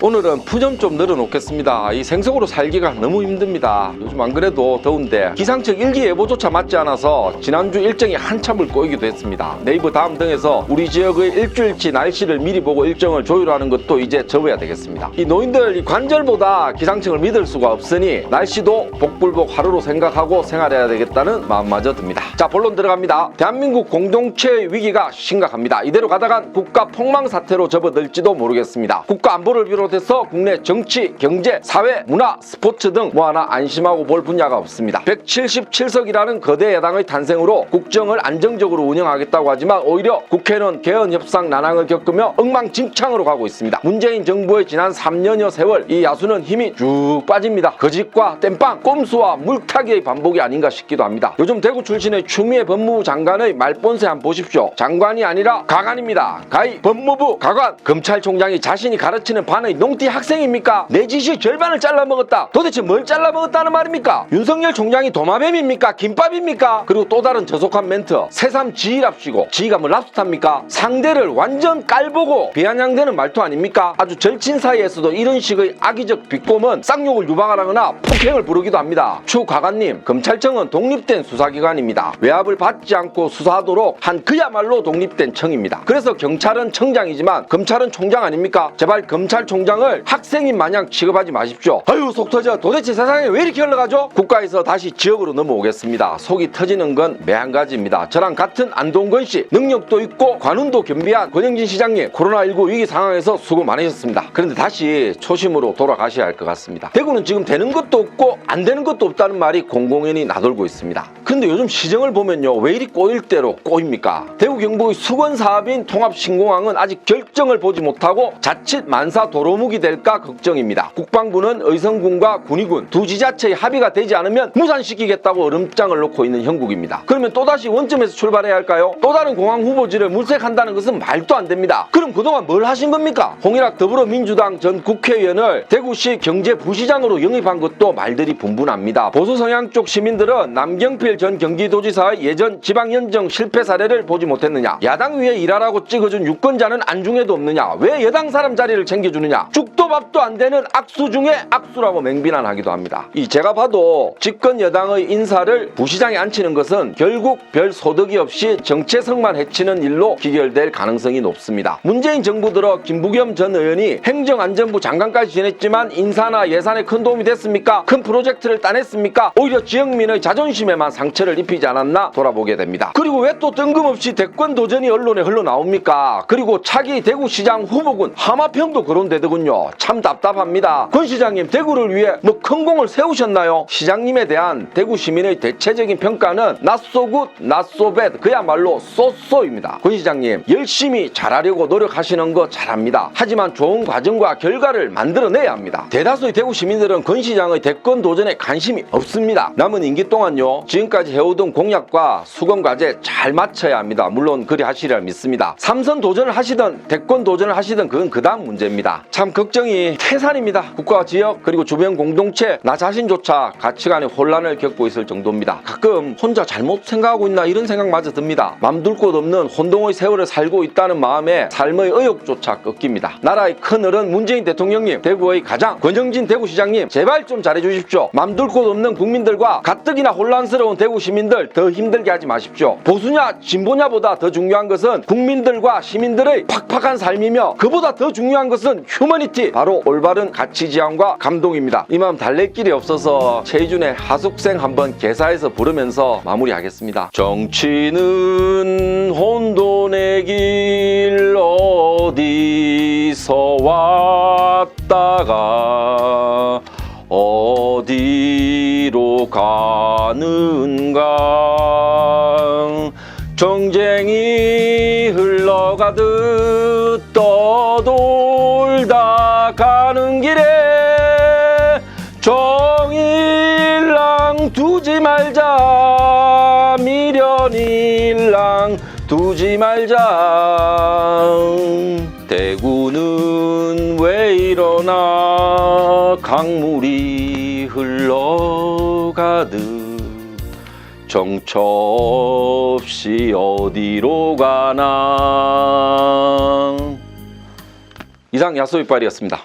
오늘은 푸점 좀 늘어놓겠습니다. 이 생석으로 살기가 너무 힘듭니다. 요즘 안 그래도 더운데 기상청 일기예보조차 맞지 않아서 지난주 일정이 한참을 꼬이기도 했습니다. 네이버 다음 등에서 우리 지역의 일주일치 날씨를 미리 보고 일정을 조율하는 것도 이제 접어야 되겠습니다. 이 노인들 이 관절보다 기상청을 믿을 수가 없으니 날씨도 복불복 하루로 생각하고 생활해야 되겠다는 마음마저 듭니다. 자, 본론 들어갑니다. 대한민국 공동체의 위기가 심각합니다. 이대로 가다간 국가 폭망 사태로 접어들지도 모르겠습니다. 국가 안보를 비롯해서 국내 정치, 경제, 사회, 문화, 스포츠 등 뭐 하나 안심하고 볼 분야가 없습니다. 177석이라는 거대 야당의 탄생으로 국정을 안정적으로 운영하겠다고 하지만 오히려 국회는 개헌 협상 난항을 겪으며 엉망진창으로 가고 있습니다. 문재인 정부의 지난 3년여 세월 이 야수는 힘이 쭉 빠집니다. 거짓과 땜빵, 꼼수와 물타기의 반복이 아닌가 싶기도 합니다. 요즘 대구 출신의 추미애 법무부 장관의 말본세 한번 보십시오. 장관이 아니라 가관입니다. 가히 법무부 가관. 검찰총장이 자신이 가르치는 반의 농띠 학생입니까? 내 지시 절반을 잘라먹었다. 도대체 뭘 잘라먹었다는 말입니까? 윤석열 총장이 도마뱀입니까? 김밥입니까? 그리고 또 다른 저속한 멘트. 새삼 지휘랍시고 지휘가 뭐 랍스타입니까? 상대를 완전 깔보고 비아냥대는 말투 아닙니까? 아주 절친 사이에서도 이런 식의 악의적 비꼬면 쌍욕을 유발하거나 폭행을 부르기도 합니다. 추 가관님, 검찰청은 독립된 수사기관입니다. 외압을 받지 않고 수사하도록 한 그야말로 독립된 청입니다. 그래서 경찰은 청장이지만 검찰은 총장 아닙니까? 제발 검찰총장을 학생인 마냥 취급하지 마십시오. 아유 속 터져. 도대체 세상에 왜 이렇게 흘러가죠? 국가에서 다시 지역으로 넘어오겠습니다. 속이 터지는 건 매 한 가지입니다. 저랑 같은 안동건 씨, 능력도 있고 관운도 겸비한 권영진 시장님, 코로나19 위기 상황에서 수고 많으셨습니다. 그런데 다시 초심으로 돌아가셔야 할 것 같습니다. 대구는 지금 되는 것도 없고 안 되는 것도 없다는 말이 공공연히 나돌고 있습니다. 근데 요즘 시정을 보면요, 왜 이리 꼬일 대로 꼬입니까? 대구 경북의 수건 사업인 통합신공항은 아직 결정을 보지 못하고 자칫 만사 도로묵이 될까 걱정입니다. 국방부는 의성군과 군의군 두 지자체의 합의가 되지 않으면 무산시키겠다고 얼음장을 놓고 있는 형국입니다. 그러면 또다시 원점에서 출발해야 할까요? 또 다른 공항 후보지를 물색한다는 것은 말도 안 됩니다. 그럼 그동안 뭘 하신 겁니까? 홍일학 더불어민주당 전 국회의원을 대구시 경제부시장으로 영입한 것도 말들이 분분합니다. 보수 성향 쪽 시민들은 남경필 전 경기도지사의 예전 지방연정 실패 사례를 보지 못했느냐? 야당 위에 일하라고 찍어준 유권자는 안중에도 없느냐? 왜 여당 사람 자리를 챙겨주느냐? 죽도 밥도 안 되는 악수 중에 악수라고 맹비난하기도 합니다. 제가 봐도 집권 여당의 인사를 부시장에 앉히는 것은 결국 별 소득이 없이 정체성만 해치는 일로 기결될 가능성이 높습니다. 문재인 정부 들어 김부겸 전 의원이 행정안전부 장관까지 지냈지만 인사나 예산에 큰 도움이 됐습니까? 큰 프로젝트를 따냈습니까? 오히려 지역민의 자존심에만 상처를 입히지 않았나 돌아보게 됩니다. 그리고 왜 또 뜬금없이 대권 도전이 언론에 흘러나옵니까? 그리고 차기 대구시장 후보군 하마평도 거론되더군요. 참 답답합니다. 권 시장님, 대구를 위해 뭐 큰 공을 세우셨나요? 시장님에 대한 대구 시민의 대체적인 평가는 not so good, not so bad, 그야말로 쏘쏘입니다. 권 시장님, 열심히 잘하려고 노력하시는 거 잘합니다. 하지만 좋은 과정과 결과를 만들어내야 합니다. 대다수의 대구 시민들은 권 시장의 대권 도전에 관심이 없습니다. 남은 임기 동안요, 지금까지 해오던 공약과 수건 과제 잘 맞춰야 합니다. 물론 그리 하시리라 믿습니다. 삼선 도전을 하시든 대권 도전을 하시든 그건 그 다음 문제입니다. 참 걱정이 태산입니다. 국가와 지역 그리고 주변 공동체, 나 자신조차 가치관의 혼란을 겪고 있을 정도입니다. 가끔 혼자 잘못 생각하고 있나 이런 생각마저 듭니다. 맘둘 곳 없는 혼동의 세월을 살고 있다는 마음에 삶의 의욕조차 꺾입니다. 나라의 큰어른 문재인 대통령님, 대구의 가장 권영진 대구시장님, 제발 좀 잘해주십시오. 맘둘 곳 없는 국민들과 가뜩이나 혼란스러운 대구 시민들 더 힘들게 하지 마십시오. 보수냐 진보냐보다 더 중요한 것은 국민들과 시민들의 팍팍한 삶이며 그보다 더 중요한 것은 휴머니티, 바로 올바른 가치 지향과 감동입니다. 이 마음 달랠 길이 없어서 최희준의 하숙생 한번 개사해서 부르면서 마무리하겠습니다. 정치는 혼돈의 길 어디서 왔다가 어디로 가는가. 정쟁이 흘러가듯 떠돌다 가는 길에 정일랑 두지 말자, 미련일랑 두지 말자. 대구는 왜 이러나 강물이 흘러가듯 정처 없이 어디로 가나. 이상 야쏘이빨이었습니다.